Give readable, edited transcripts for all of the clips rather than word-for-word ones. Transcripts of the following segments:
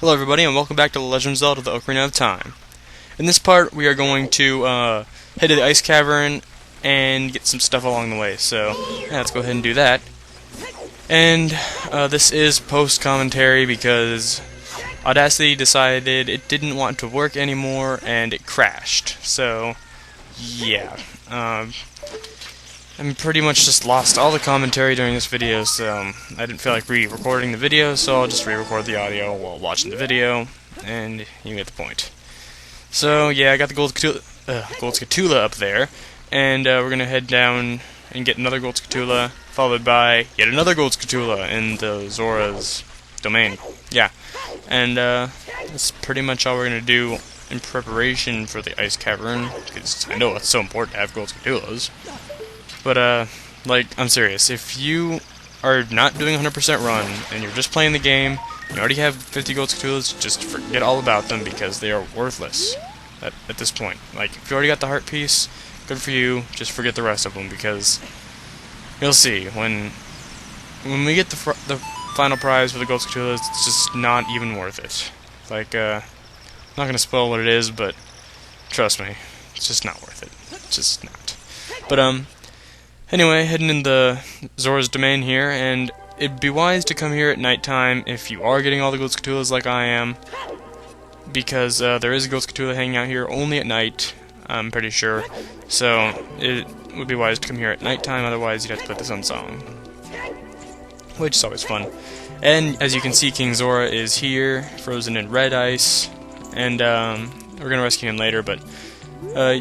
Hello everybody and welcome back to The Legend of Zelda, the Ocarina of Time. In this part we are going to head to the Ice Cavern and get some stuff along the way, so yeah, let's go ahead and do that. And this is post-commentary because Audacity decided it didn't want to work anymore and it crashed, so yeah. I pretty much just lost all the commentary during this video, so I didn't feel like re-recording the video, so I'll just re-record the audio while watching the video, and you get the point. So yeah, I got the Gold Skulltula up there, and we're gonna head down and get another Gold Skulltula, followed by yet another Gold Skulltula in the Zora's domain. Yeah, and that's pretty much all we're gonna do in preparation for the Ice Cavern, because I know it's so important to have Gold Skultulas. But, like, I'm serious, if you are not doing 100% run, and you're just playing the game, you already have 50 Gold Skultulas, just forget all about them, because they are worthless at this point. Like, if you already got the heart piece, good for you, just forget the rest of them, because you'll see, when we get the final prize for the Gold Skulltulas, it's just not even worth it. Like, I'm not gonna spoil what it is, but trust me, it's just not worth it. It's just not. But, anyway, heading into Zora's domain here, and it'd be wise to come here at nighttime if you are getting all the Gold Skulltulas like I am, because there is a Gold Skulltula hanging out here only at night, I'm pretty sure, so it would be wise to come here at nighttime, otherwise you'd have to put this on song, which is always fun. And as you can see, King Zora is here, frozen in red ice, and we're gonna rescue him later, but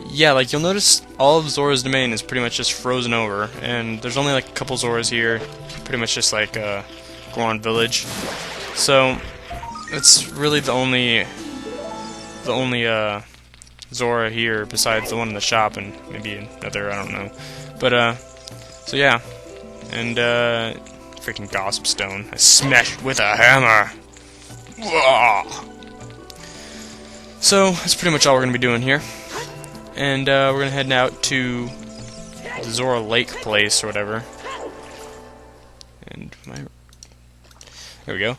yeah, like, you'll notice all of Zora's domain is pretty much just frozen over, and there's only like a couple Zoras here, pretty much just like Goron Village. So it's really the only Zora here besides the one in the shop and maybe another, I don't know. But so yeah, and freaking Gosp Stone, I smashed it with a hammer. Whoa! So that's pretty much all we're gonna be doing here. And we're gonna head out to the Zora Lake place or whatever. And there we go.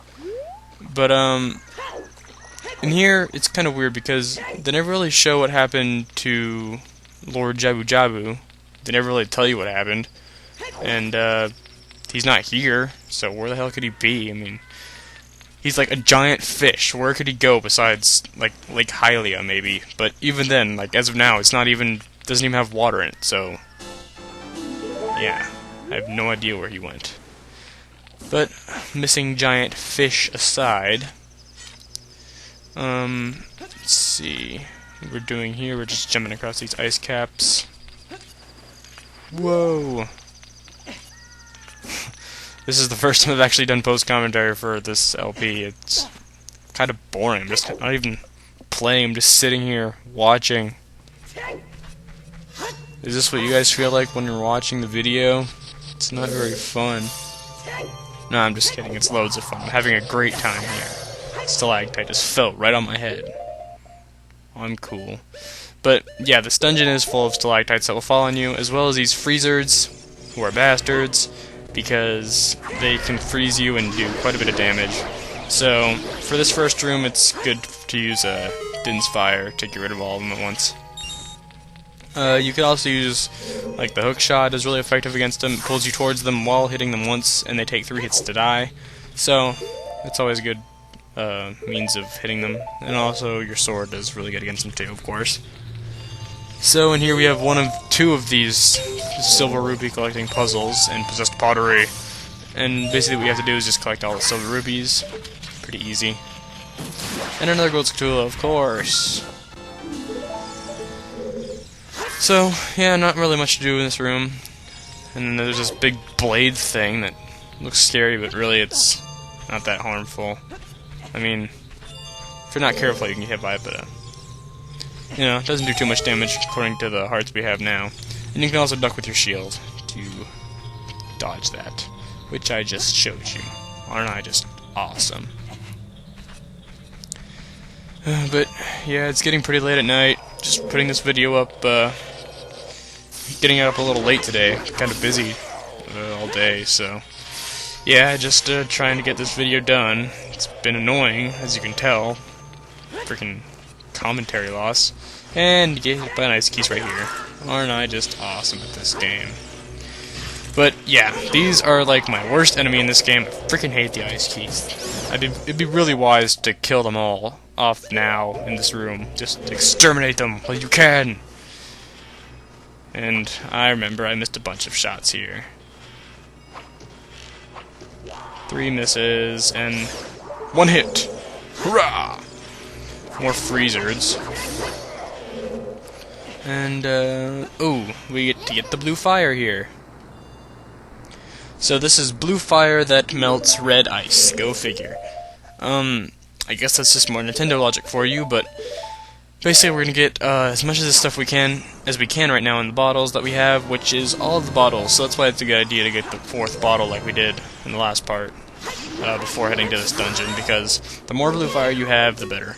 But in here it's kind of weird because they never really show what happened to Lord Jabu Jabu. They never really tell you what happened, and he's not here. So where the hell could he be? I mean, he's like a giant fish. Where could he go besides, like, Lake Hylia, maybe? But even then, like, as of now, it's not even, doesn't even have water in it, so yeah, I have no idea where he went. But, missing giant fish aside, let's see what we're doing here. We're just jumping across these ice caps. Whoa! This is the first time I've actually done post-commentary for this LP. It's kind of boring. I'm just not even playing. I'm just sitting here watching. Is this what you guys feel like when you're watching the video? It's not very fun. No, I'm just kidding. It's loads of fun. I'm having a great time here. Stalactite just fell right on my head. I'm cool. But yeah, this dungeon is full of stalactites that will fall on you, as well as these freezers, who are bastards, because they can freeze you and do quite a bit of damage. So, for this first room, it's good to use Din's Fire to get rid of all of them at once. You could also use, like, the hook shot is really effective against them. It pulls you towards them while hitting them once, and they take 3 hits to die. So, it's always a good means of hitting them. And also, your sword is really good against them too, of course. So, in here we have one of 2 of these silver rupee collecting puzzles and possessed pottery. And basically what you have to do is just collect all the silver rupees. Pretty easy. And another Gold Skulltula, of course. So, yeah, not really much to do in this room. And then there's this big blade thing that looks scary, but really it's not that harmful. I mean, if you're not careful you can get hit by it, but you know, it doesn't do too much damage according to the hearts we have now. And you can also duck with your shield to dodge that, which I just showed you. Aren't I just awesome? But yeah, it's getting pretty late at night. Just putting this video up, getting it up a little late today. Kind of busy all day, so Yeah, just trying to get this video done. It's been annoying, as you can tell. Freaking commentary loss. And get hit by an ice keys right here. Aren't I just awesome at this game? But yeah, these are like my worst enemy in this game. I freaking hate the ice keys. It'd be really wise to kill them all off now in this room. Just exterminate them while you can. And I remember I missed a bunch of shots here. 3 misses and 1 hit. Hurrah! More freezers. And oh, we get to get the blue fire here. So this is blue fire that melts red ice. Go figure. I guess that's just more Nintendo logic for you, but basically we're gonna get as much of this stuff we can right now in the bottles that we have, which is all of the bottles. So that's why it's a good idea to get the 4th bottle like we did in the last part before heading to this dungeon, because the more blue fire you have, the better.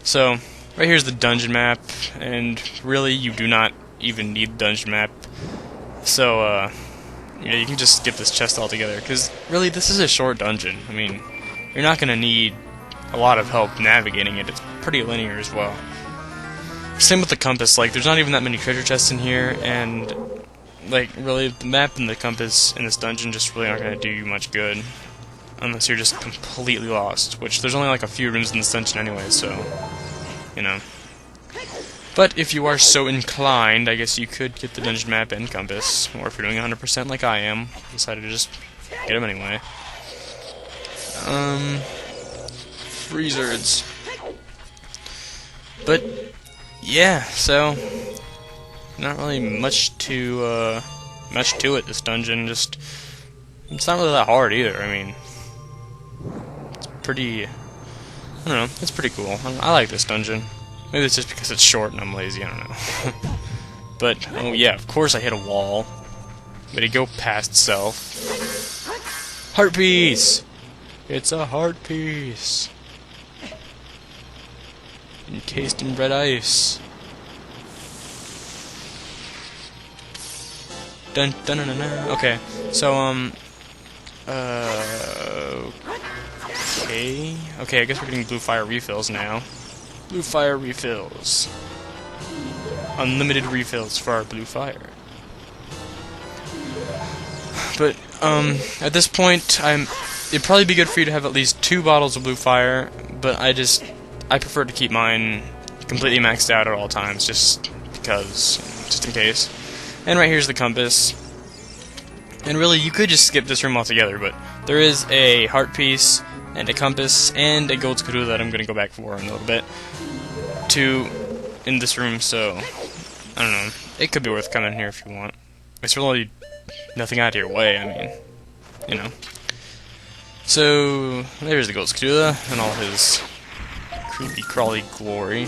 So right here's the dungeon map, and really you do not even need the dungeon map. So yeah, you can just skip this chest altogether, because really this is a short dungeon. I mean, you're not gonna need a lot of help navigating it. It's pretty linear as well. Same with the compass. Like, there's not even that many treasure chests in here, and like really the map and the compass in this dungeon just really aren't gonna do you much good unless you're just completely lost, which there's only like a few rooms in this dungeon anyway, so you know. But if you are so inclined, I guess you could get the dungeon map and compass, or if you're doing 100% like I am, decided to just get them anyway. Freezards. But yeah, so not really much to it. This dungeon, just it's not really that hard either. I mean, it's pretty. I don't know. It's pretty cool. I like this dungeon. Maybe it's just because it's short and I'm lazy. I don't know. But oh yeah, of course I hit a wall. Way to go, past self. Heart piece. It's a heart piece. Encased in red ice. Dun dun dun dun dun. Okay, so okay, I guess we're getting blue fire refills now. Blue fire refills. Unlimited refills for our blue fire. But at this point, it'd probably be good for you to have at least 2 bottles of blue fire, but I prefer to keep mine completely maxed out at all times, just because, just in case. And right here's the compass. And really, you could just skip this room altogether, but there is a heart piece, and a compass, and a gold skulltula that I'm going to go back for in a little bit, in this room, so, I don't know. It could be worth coming here if you want. It's really nothing out of your way, I mean, you know. So, there's the gold skulltula, and all his creepy crawly glory.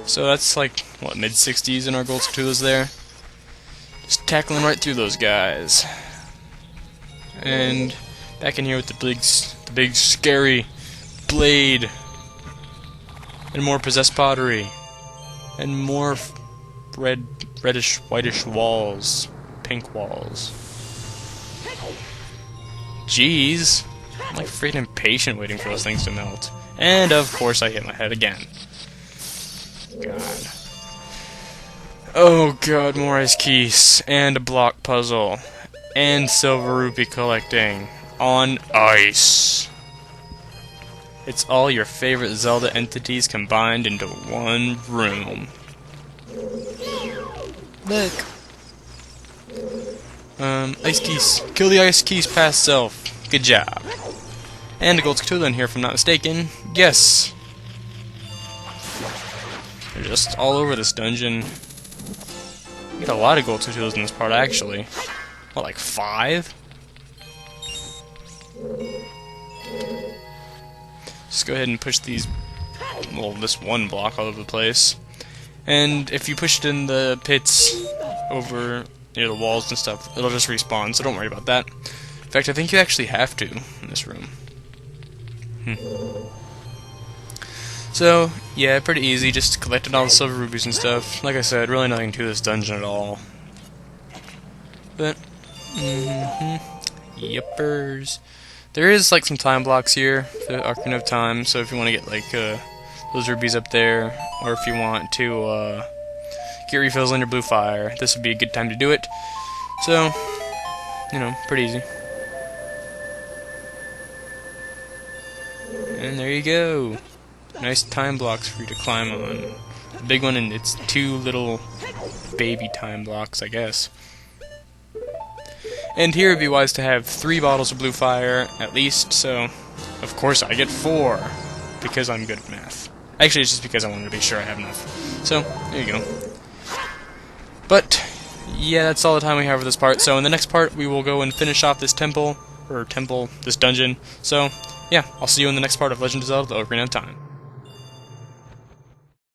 So that's like, what, mid-60s in our gold skultulas there. Just tackling right through those guys. And back in here with the big scary blade. And more possessed pottery. And more reddish, whitish walls. Pink walls. Jeez. I'm like freaking impatient waiting for those things to melt. And of course I hit my head again. God. Oh god, more ice keys. And a block puzzle. And silver rupee collecting. On ice. It's all your favorite Zelda entities combined into one room. Look. Ice keys. Kill the ice keys past self. Good job. And a gold skulltula in here, if I'm not mistaken. Yes. They're just all over this dungeon. You get a lot of gold skultulas in this part, actually. What, like 5? Just go ahead and push these, well, this one block all over the place. And if you push it in the pits over near the walls and stuff, it'll just respawn, so don't worry about that. In fact, I think you actually have to in this room. So, yeah, pretty easy, just collecting all the silver rubies and stuff. Like I said, really nothing to this dungeon at all. But, Yuppers. There is like some time blocks here, the Ocarina of Time, so if you want to get like those rubies up there, or if you want to get refills on your blue fire, this would be a good time to do it. So, you know, pretty easy. And there you go. Nice time blocks for you to climb on. The big one, and it's 2 little baby time blocks, I guess. And here it'd be wise to have 3 bottles of blue fire, at least, so of course I get 4, because I'm good at math. Actually, it's just because I wanted to be sure I have enough. So, there you go. But, yeah, that's all the time we have for this part, so in the next part we will go and finish off this this dungeon. So, yeah, I'll see you in the next part of Legend of Zelda: The Ocarina of Time.